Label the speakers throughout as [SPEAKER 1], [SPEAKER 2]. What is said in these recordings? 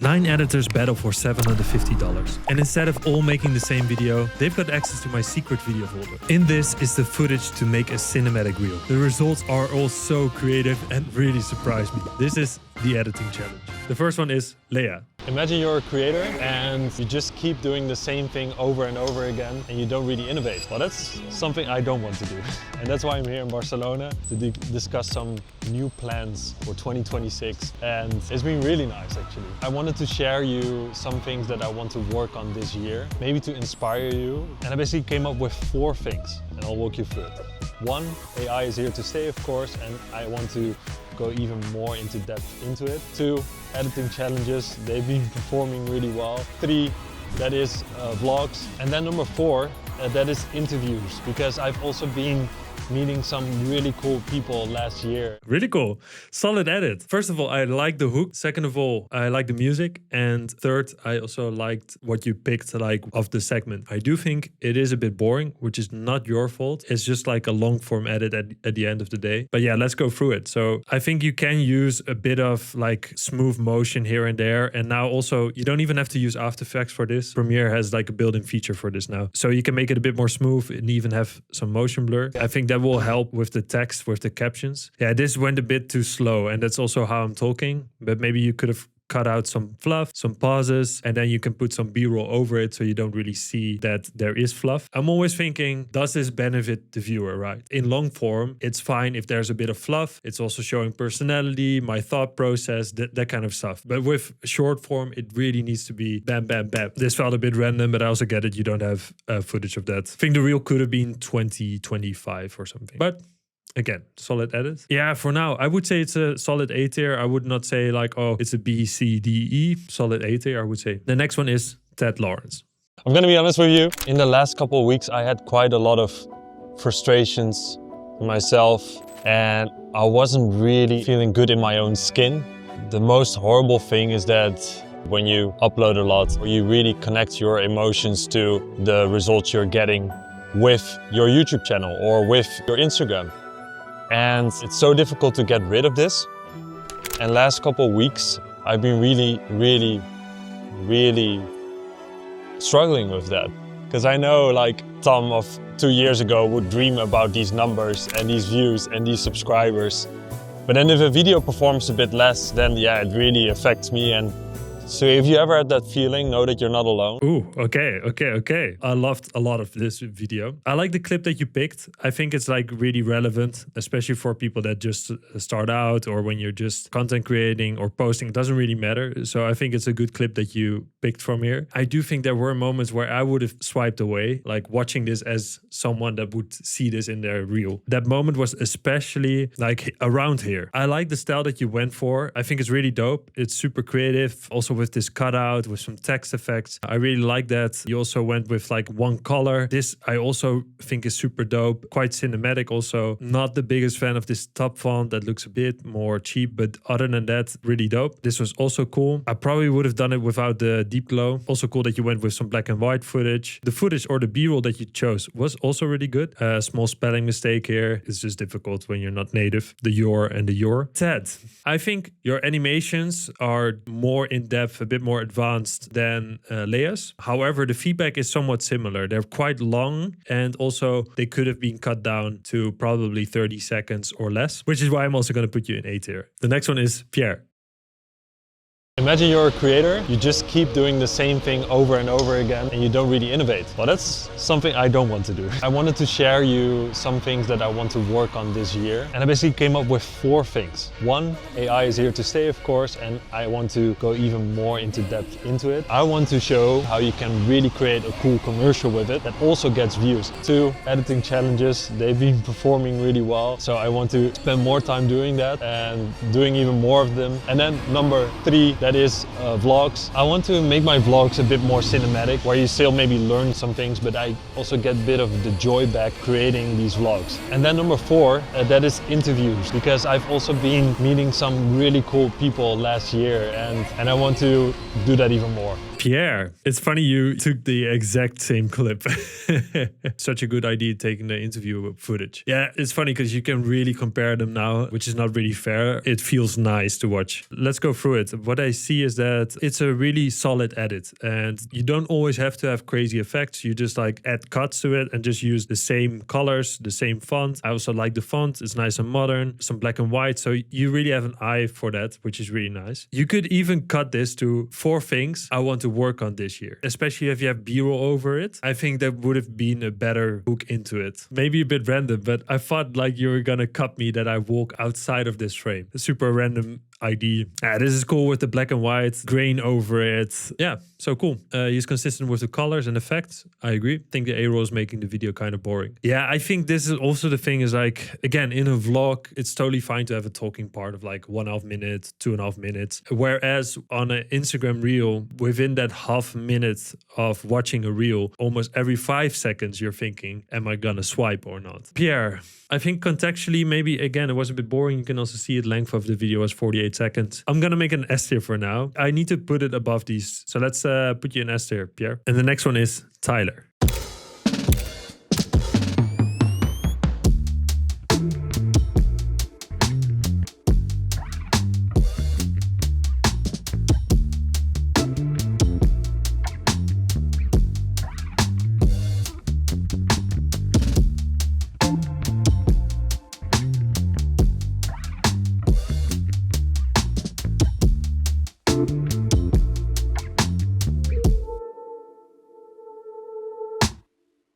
[SPEAKER 1] 9 editors battle for $750. And instead of all making the same video, they've got access to my secret video folder. In this is the footage to make a cinematic reel. The results are all so creative and really surprised me. This is the editing challenge. The first one is Leia.
[SPEAKER 2] Imagine you're a creator and you just keep doing the same thing over and over again and you don't really innovate. Well, that's something I don't want to do. And that's why I'm here in Barcelona to discuss some new plans for 2026. And it's been really nice, actually. I wanted to share you some things that I want to work on this year, maybe to inspire you. And I basically came up with 4 things and I'll walk you through it. 1, AI is here to stay, of course, and I want to go even more into depth into it. 2, editing challenges, they've been performing really well. 3, that is vlogs. And then number 4, that is interviews, because I've also been meeting some really cool people last year.
[SPEAKER 1] Really cool. Solid edit. First of all, I like the hook. Second of all, I like the music. And third, I also liked what you picked like of the segment. I do think it is a bit boring, which is not your fault. It's just like a long form edit at the end of the day. But yeah, let's go through it. So I think you can use a bit of like smooth motion here and there. And now also you don't even have to use After Effects for this. Premiere has like a built-in feature for this now. So you can make it a bit more smooth and even have some motion blur. I think that will help with the text, with the captions. Yeah, this went a bit too slow and that's also how I'm talking, but maybe you could have cut out some fluff, some pauses, and then you can put some B-roll over it so you don't really see that there is fluff. I'm always thinking, does this benefit the viewer, right? In long form, it's fine if there's a bit of fluff. It's also showing personality, my thought process, that kind of stuff. But with short form, it really needs to be bam, bam, bam. This felt a bit random, but I also get it. You don't have footage of that. I think the reel could have been 2025 or something. But again, solid edit. Yeah, for now, I would say it's a solid A tier. I would not say like, oh, it's a B, C, D, E. Solid A tier, I would say. The next one is Ted Lawrence.
[SPEAKER 2] I'm gonna be honest with you. In the last couple of weeks, I had quite a lot of frustrations myself and I wasn't really feeling good in my own skin. The most horrible thing is that when you upload a lot, or you really connect your emotions to the results you're getting with your YouTube channel or with your Instagram. And it's so difficult to get rid of this. And last couple of weeks, I've been really struggling with that. Because I know like Tom of 2 years ago would dream about these numbers and these views and these subscribers. But then if a video performs a bit less, then yeah, it really affects me. And so if you ever had that feeling, know that you're not alone.
[SPEAKER 1] Ooh, okay. I loved a lot of this video. I like the clip that you picked. I think it's like really relevant, especially for people that just start out or when you're just content creating or posting. It doesn't really matter. So I think it's a good clip that you picked from here. I do think there were moments where I would have swiped away, like watching this as someone that would see this in their reel. That moment was especially like around here. I like the style that you went for. I think it's really dope. It's super creative. Also with this cutout, with some text effects. I really like that. You also went with like one color. This I also think is super dope. Quite cinematic also. Not the biggest fan of this top font that looks a bit more cheap, but other than that, really dope. This was also cool. I probably would have done it without the deep glow. Also cool that you went with some black and white footage. The footage or the B-roll that you chose was also really good. Small spelling mistake here. It's just difficult when you're not native. The your and the your. Ted, I think your animations are more in depth, a bit more advanced than Leia's. However, the feedback is somewhat similar. They're quite long and also they could have been cut down to probably 30 seconds or less, which is why I'm also going to put you in A tier. The next one is Pierre.
[SPEAKER 2] Imagine you're a creator, you just keep doing the same thing over and over again and you don't really innovate. Well, that's something I don't want to do. I wanted to share you some things that I want to work on this year. And I basically came up with 4 things. 1, AI is here to stay, of course, and I want to go even more into depth into it. I want to show how you can really create a cool commercial with it that also gets views. 2, editing challenges, they've been performing really well. So I want to spend more time doing that and doing even more of them. And then number 3, that is vlogs. I want to make my vlogs a bit more cinematic, where you still maybe learn some things, but I also get a bit of the joy back creating these vlogs. And then number 4, that is interviews, because I've also been meeting some really cool people last year and I want to do that even more.
[SPEAKER 1] Pierre. It's funny you took the exact same clip. Such a good idea taking the interview footage. Yeah, it's funny because you can really compare them now, which is not really fair. It feels nice to watch. Let's go through it. What I see is that it's a really solid edit and you don't always have to have crazy effects. You just like add cuts to it and just use the same colors, the same font. I also like the font. It's nice and modern, some black and white. So you really have an eye for that, which is really nice. You could even cut this to 4 things I want to work on this year, especially if you have B-roll over it. I think that would have been a better hook into it. Maybe a bit random, but I thought like you were gonna cut me that I walk outside of this frame. A super random idea. This is cool with the black and white grain over it. Yeah, so cool. He's consistent with the colors and effects. I agree. I think the A-roll is making the video kind of boring. Yeah, I think this is also the thing is like, again, in a vlog, it's totally fine to have a talking part of like 1.5 minutes, 2.5 minutes. Whereas on an Instagram reel, within that half minute of watching a reel, almost every 5 seconds, you're thinking, am I gonna swipe or not? Pierre, I think contextually, maybe again, it was a bit boring. You can also see it length of the video was 48 seconds. I'm gonna make an S tier for now. I need to put it above these. So let's put you in S tier, Pierre. And the next one is Tyler.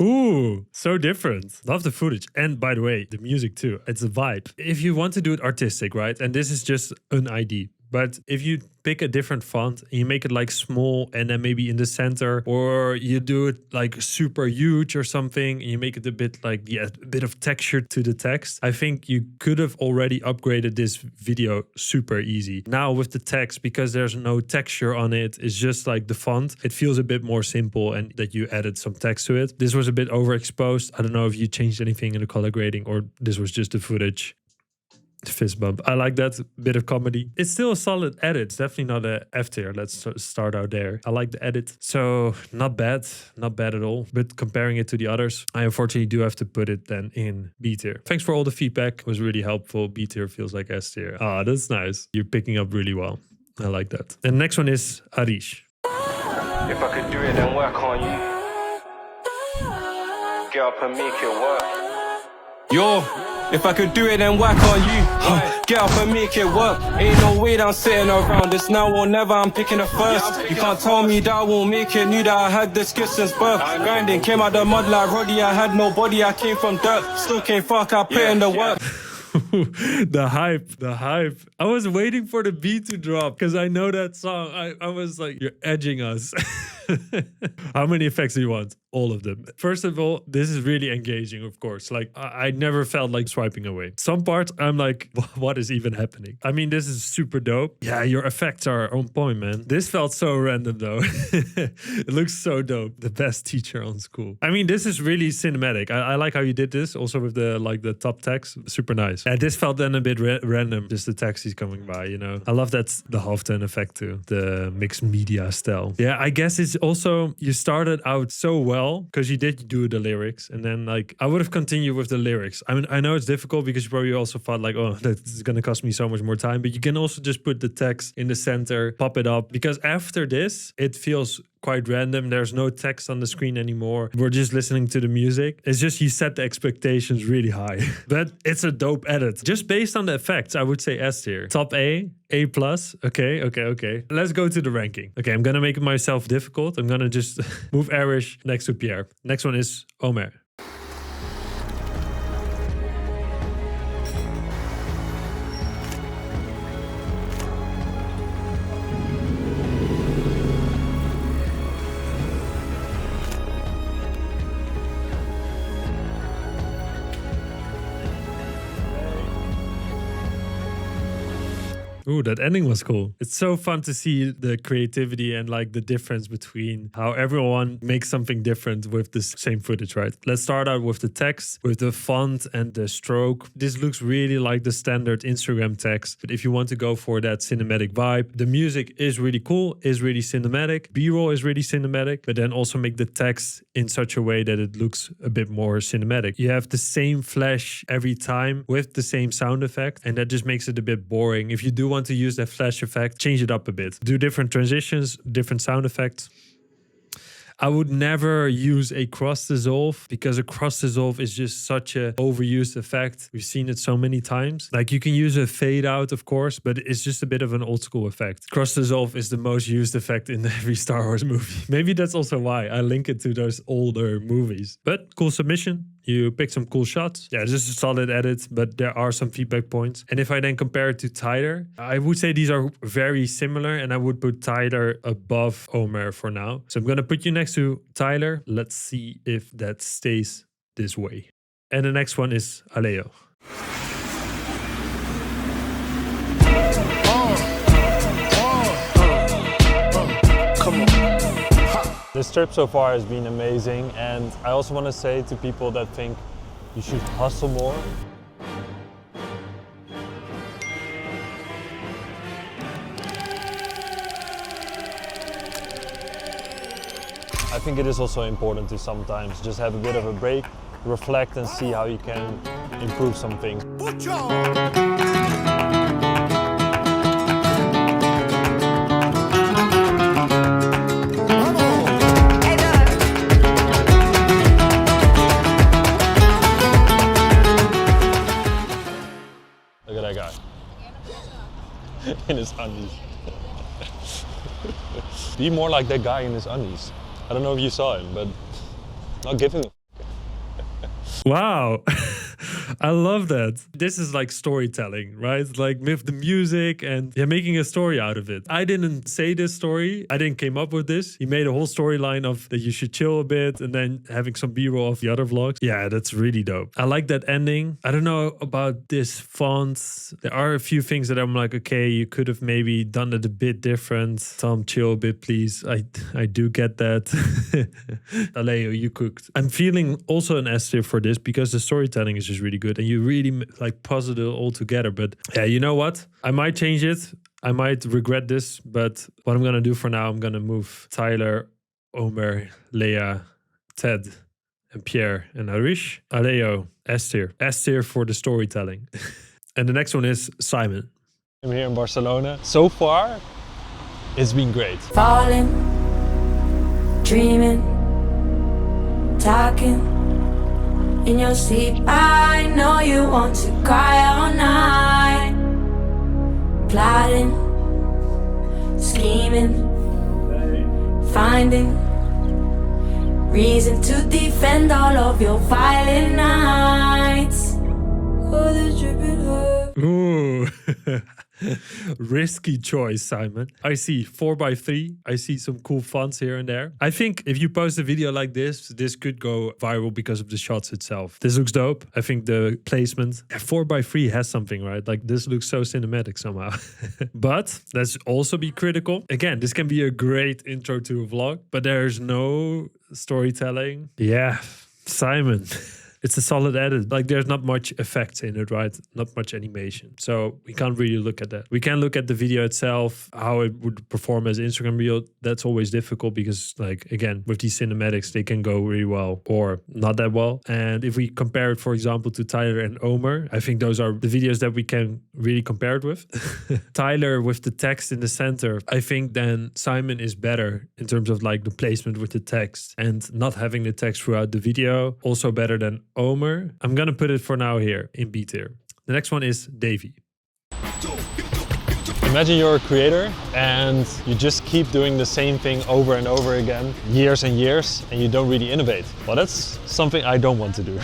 [SPEAKER 1] Ooh, so different. Love the footage. And by the way, the music too. It's a vibe. If you want to do it artistic, right? And this is just an idea. But if you pick a different font and you make it like small and then maybe in the center, or you do it like super huge or something, and you make it a bit like, yeah, a bit of texture to the text, I think you could have already upgraded this video super easy. Now with the text, because there's no texture on it, it's just like the font, it feels a bit more simple and that you added some text to it. This was a bit overexposed. I don't know if you changed anything in the color grading or this was just the footage. Fist bump. I like that bit of comedy. It's still a solid edit. It's definitely not a F tier. Let's start out there. I like the edit. So not bad at all. But comparing it to the others, I unfortunately do have to put it then in B tier. Thanks for all the feedback. It was really helpful. B tier feels like S tier. Ah, that's nice. You're picking up really well. I like that. And next one is Arish.
[SPEAKER 3] If I could do it and work on you, get up and make it work. Yo. If I could do it and whack on you, get up and make it work. Ain't no way that I'm sitting around. It's now or never, I'm picking it first. You can't tell me that I won't make it. Knew that I had the skills since birth. Grinding, came out the mud like Roddy. I had no body, I came from dirt. Still can't fuck, I put in the work.
[SPEAKER 1] The hype. I was waiting for the beat to drop because I know that song. I was like, you're edging us. How many effects do you want? All of them. First of all, this is really engaging, of course. Like, I never felt like swiping away. Some parts, I'm like, what is even happening? I mean, this is super dope. Yeah, your effects are on point, man. This felt so random, though. It looks so dope. The best teacher on school. I mean, this is really cinematic. I like how you did this. Also with the top text. Super nice. And this felt then a bit random. Just the taxis coming by, you know. I love that the halftone effect, too. The mixed media style. Yeah, I guess it's also, you started out so well because you did do the lyrics, and then like I would have continued with the lyrics. I mean, I know it's difficult because you probably also thought like, oh, that's gonna cost me so much more time, but you can also just put the text in the center, pop it up, because after this it feels quite random. There's no text on the screen anymore. We're just listening to the music. It's just you set the expectations really high. But it's a dope edit. Just based on the effects, I would say S tier. Top A plus. Okay. Let's go to the ranking. Okay, I'm gonna make it myself difficult. I'm gonna just move Arish next to Pierre. Next one is Omare. Ooh, that ending was cool. It's so fun to see the creativity and like the difference between how everyone makes something different with the same footage, right? Let's start out with the text, with the font and the stroke. This looks really like the standard Instagram text. But if you want to go for that cinematic vibe, the music is really cool, is really cinematic. B-roll is really cinematic, but then also make the text in such a way that it looks a bit more cinematic. You have the same flash every time with the same sound effect, and that just makes it a bit boring. If you do want to use that flash effect, change it up a bit. Do different transitions, different sound effects. I would never use a cross dissolve because a cross dissolve is just such an overused effect. We've seen it so many times. Like you can use a fade out, of course, but it's just a bit of an old school effect. Cross dissolve is the most used effect in every Star Wars movie. Maybe that's also why I link it to those older movies. But cool submission. You pick some cool shots. Yeah, this is a solid edit, but there are some feedback points. And if I then compare it to Tyler, I would say these are very similar, and I would put Tyler above Omare for now. So I'm going to put you next to Tyler. Let's see if that stays this way. And the next one is Aleo.
[SPEAKER 3] Come on.
[SPEAKER 2] This trip so far has been amazing, and I also want to say to people that think you should hustle more. I think it is also important to sometimes just have a bit of a break, reflect and see how you can improve some things. Look at that guy. In his undies. Be more like that guy in his undies. I don't know if you saw him, but not give him.
[SPEAKER 1] Wow. I love that. This is like storytelling, right? Like with the music and making a story out of it. I didn't say this story. I didn't came up with this. He made a whole storyline of that you should chill a bit and then having some B-roll of the other vlogs. Yeah, that's really dope. I like that ending. I don't know about this font. There are a few things that I'm like, okay, you could have maybe done it a bit different. Tom, chill a bit, please. I do get that. Aleo, you cooked. I'm feeling also an S tier for this because the storytelling is just really good and you really like puzzle it all together. But yeah, you know what? I might change it. I might regret this, but what I'm going to do for now, I'm going to move Tyler, Omare, Leia, Ted, and Pierre, and Arish. Aleo, S tier. S tier for the storytelling. And the next one is Simon.
[SPEAKER 2] I'm here in Barcelona. So far, it's been great.
[SPEAKER 4] Falling, dreaming, talking. In your sleep, I know you want to cry all night. Plotting, scheming, finding reason to defend all of your violent nights. Oh, the dripping hurt.
[SPEAKER 1] Ooh. Risky choice, Simon. I see 4x3. I see some cool fonts here and there. I think if you post a video like this could go viral because of the shots itself. This looks dope. I think the placement, 4x3 has something, right? Like this looks so cinematic somehow. But let's also be critical. Again, this can be a great intro to a vlog, but there's no storytelling. Yeah, Simon. It's a solid edit. Like there's not much effects in it, right? Not much animation. So we can't really look at that. We can look at the video itself, how it would perform as Instagram reel. That's always difficult because like, again, with these cinematics, they can go really well or not that well. And if we compare it, for example, to Tyler and Omare, I think those are the videos that we can really compare it with. Tyler with the text in the center, I think then Simon is better in terms of like the placement with the text and not having the text throughout the video. Also better than Omare. I'm gonna put it for now here in B tier. The next one is Davey.
[SPEAKER 2] Imagine you're a creator and you just keep doing the same thing over and over again, years and years, and you don't really innovate. Well, that's something I don't want to do.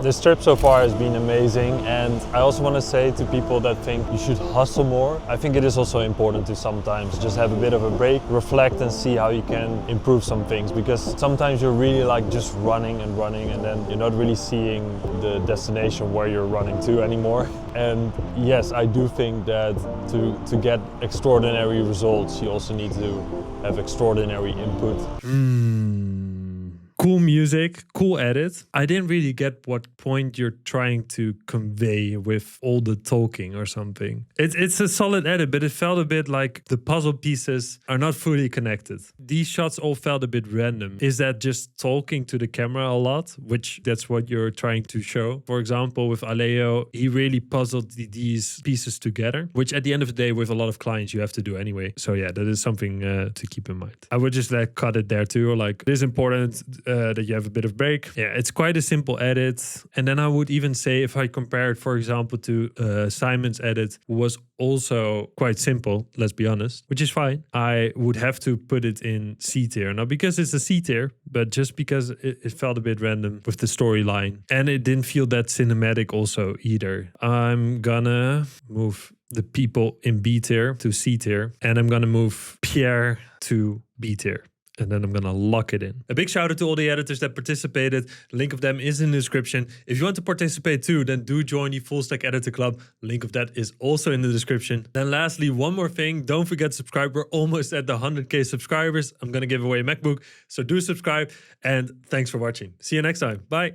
[SPEAKER 2] This trip so far has been amazing, and I also want to say to people that think you should hustle more, I think it is also important to sometimes just have a bit of a break, reflect and see how you can improve some things, because sometimes you're really like just running and running and then you're not really seeing the destination where you're running to anymore. And yes, I do think that to get extraordinary results, you also need to have extraordinary input.
[SPEAKER 1] Cool music, cool edit. I didn't really get what point you're trying to convey with all the talking or something. It's a solid edit, but it felt a bit like the puzzle pieces are not fully connected. These shots all felt a bit random. Is that just talking to the camera a lot, which that's what you're trying to show? For example, with Aleo, he really puzzled these pieces together, which at the end of the day, with a lot of clients, you have to do anyway. So yeah, that is something to keep in mind. I would just cut it there too. Like, it is important that you have a bit of break. Yeah, it's quite a simple edit. And then I would even say, if I compare it, for example, to Simon's edit, was also quite simple, let's be honest, which is fine. I would have to put it in C tier. Not because it's a C tier, but just because it felt a bit random with the storyline. And it didn't feel that cinematic also either. I'm gonna move the people in B tier to C tier. And I'm gonna move Pierre to B tier. And then I'm going to lock it in. A big shout out to all the editors that participated. The link of them is in the description. If you want to participate too, then do join the Fullstack Editor Club. Link of that is also in the description. Then lastly, one more thing. Don't forget to subscribe. We're almost at the 100k subscribers. I'm going to give away a MacBook. So do subscribe. And thanks for watching. See you next time. Bye.